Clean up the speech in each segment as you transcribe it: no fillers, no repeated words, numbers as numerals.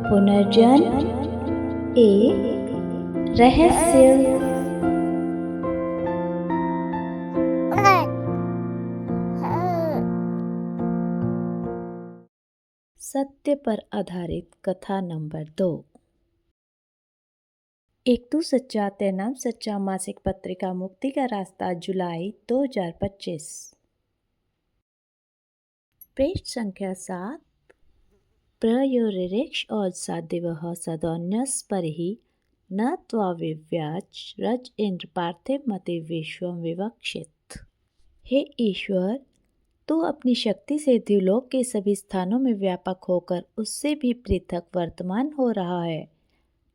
पुनर्जन्म एक रहस्य। सत्य पर आधारित कथा नंबर 2। एक तू सच्चा ते नाम सच्चा मासिक पत्रिका मुक्ति का रास्ता, जुलाई 2025। पृष्ठ संख्या 7। प्रयोरिक्ष और सादिवः सदोन्यस परिहि न त्वाविव्याच रज इंद्र पार्थिव मति विश्वम विवक्षित। हे ईश्वर, तू अपनी शक्ति से द्युलोक के सभी स्थानों में व्यापक होकर उससे भी पृथक वर्तमान हो रहा है।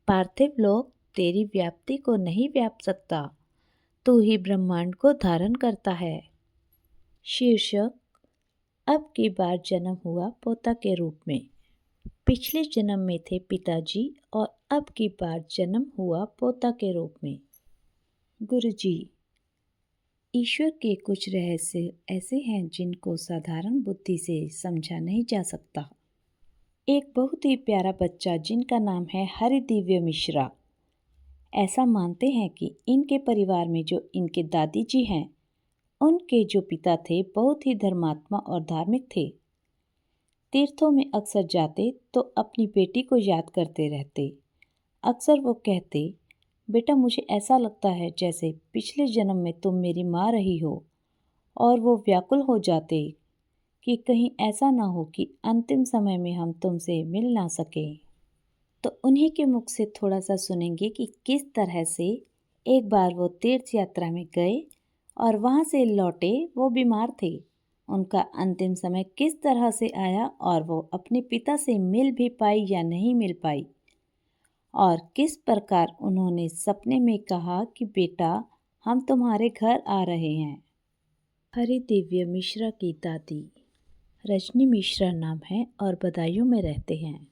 पार्थिव लोक तेरी व्याप्ति को नहीं व्याप सकता, तू ही ब्रह्मांड को धारण करता है। शीर्षक: अब की बार जन्म हुआ पोता के रूप में। पिछले जन्म में थे पिताजी और अब की बार जन्म हुआ पोता के रूप में। गुरुजी, ईश्वर के कुछ रहस्य ऐसे हैं जिनको साधारण बुद्धि से समझा नहीं जा सकता। एक बहुत ही प्यारा बच्चा जिनका नाम है हरिदिव्य मिश्रा, ऐसा मानते हैं कि इनके परिवार में जो इनके दादी जी हैं, उनके जो पिता थे बहुत ही धर्मात्मा और धार्मिक थे। तीर्थों में अक्सर जाते तो अपनी बेटी को याद करते रहते। अक्सर वो कहते, बेटा मुझे ऐसा लगता है जैसे पिछले जन्म में तुम मेरी माँ रही हो। और वो व्याकुल हो जाते कि कहीं ऐसा ना हो कि अंतिम समय में हम तुमसे मिल ना सकें। तो उन्हीं के मुख से थोड़ा सा सुनेंगे कि किस तरह से एक बार वो तीर्थ यात्रा में गए और वहाँ से लौटे। वो बीमार थे, उनका अंतिम समय किस तरह से आया और वो अपने पिता से मिल भी पाई या नहीं मिल पाई, और किस प्रकार उन्होंने सपने में कहा कि बेटा हम तुम्हारे घर आ रहे हैं। हरिदिव्य मिश्रा की दादी रजनी मिश्रा नाम है और बदायूं में रहते हैं।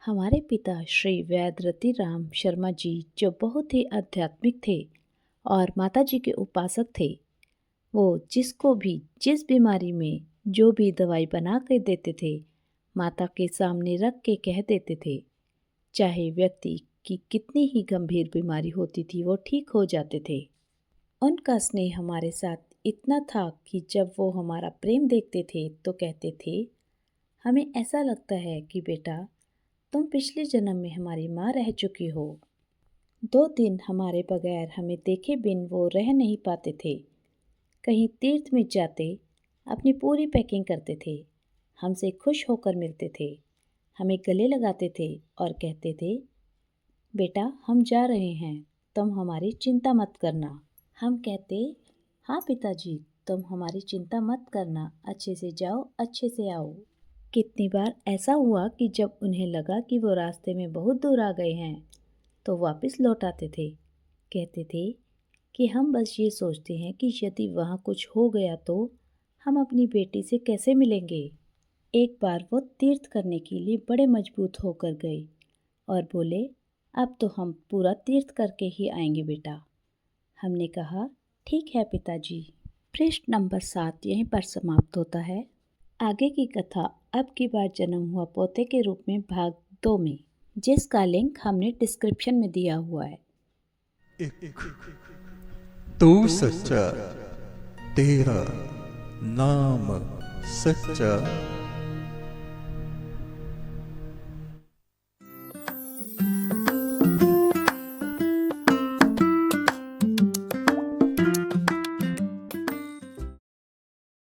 हमारे पिता श्री वैद्यरति राम शर्मा जी जो बहुत ही आध्यात्मिक थे और माता जी के उपासक थे, वो जिसको भी जिस बीमारी में जो भी दवाई बना कर देते थे, माता के सामने रख के कह देते थे। चाहे व्यक्ति की कितनी ही गंभीर बीमारी होती थी, वो ठीक हो जाते थे। उनका स्नेह हमारे साथ इतना था कि जब वो हमारा प्रेम देखते थे तो कहते थे, हमें ऐसा लगता है कि बेटा तुम पिछले जन्म में हमारी माँ रह चुकी हो। 2 दिन हमारे बगैर हमें देखे बिन वो रह नहीं पाते थे। कहीं तीर्थ में जाते अपनी पूरी पैकिंग करते थे, हमसे खुश होकर मिलते थे, हमें गले लगाते थे और कहते थे, बेटा हम जा रहे हैं, तुम हमारी चिंता मत करना। हम कहते, हाँ पिताजी तुम हमारी चिंता मत करना, अच्छे से जाओ अच्छे से आओ। कितनी बार ऐसा हुआ कि जब उन्हें लगा कि वो रास्ते में बहुत दूर आ गए हैं तो वापस लौट आते थे। कहते थे कि हम बस ये सोचते हैं कि यदि वहाँ कुछ हो गया तो हम अपनी बेटी से कैसे मिलेंगे। एक बार वो तीर्थ करने के लिए बड़े मजबूत होकर गए और बोले, अब तो हम पूरा तीर्थ करके ही आएंगे बेटा। हमने कहा, ठीक है पिताजी। पृष्ठ नंबर 7 यहीं पर समाप्त होता है। आगे की कथा अब की बार जन्म हुआ पोते के रूप में भाग 2 में, जिसका लिंक हमने डिस्क्रिप्शन में दिया हुआ है। तू सच्चा, तेरा नाम सच्चा।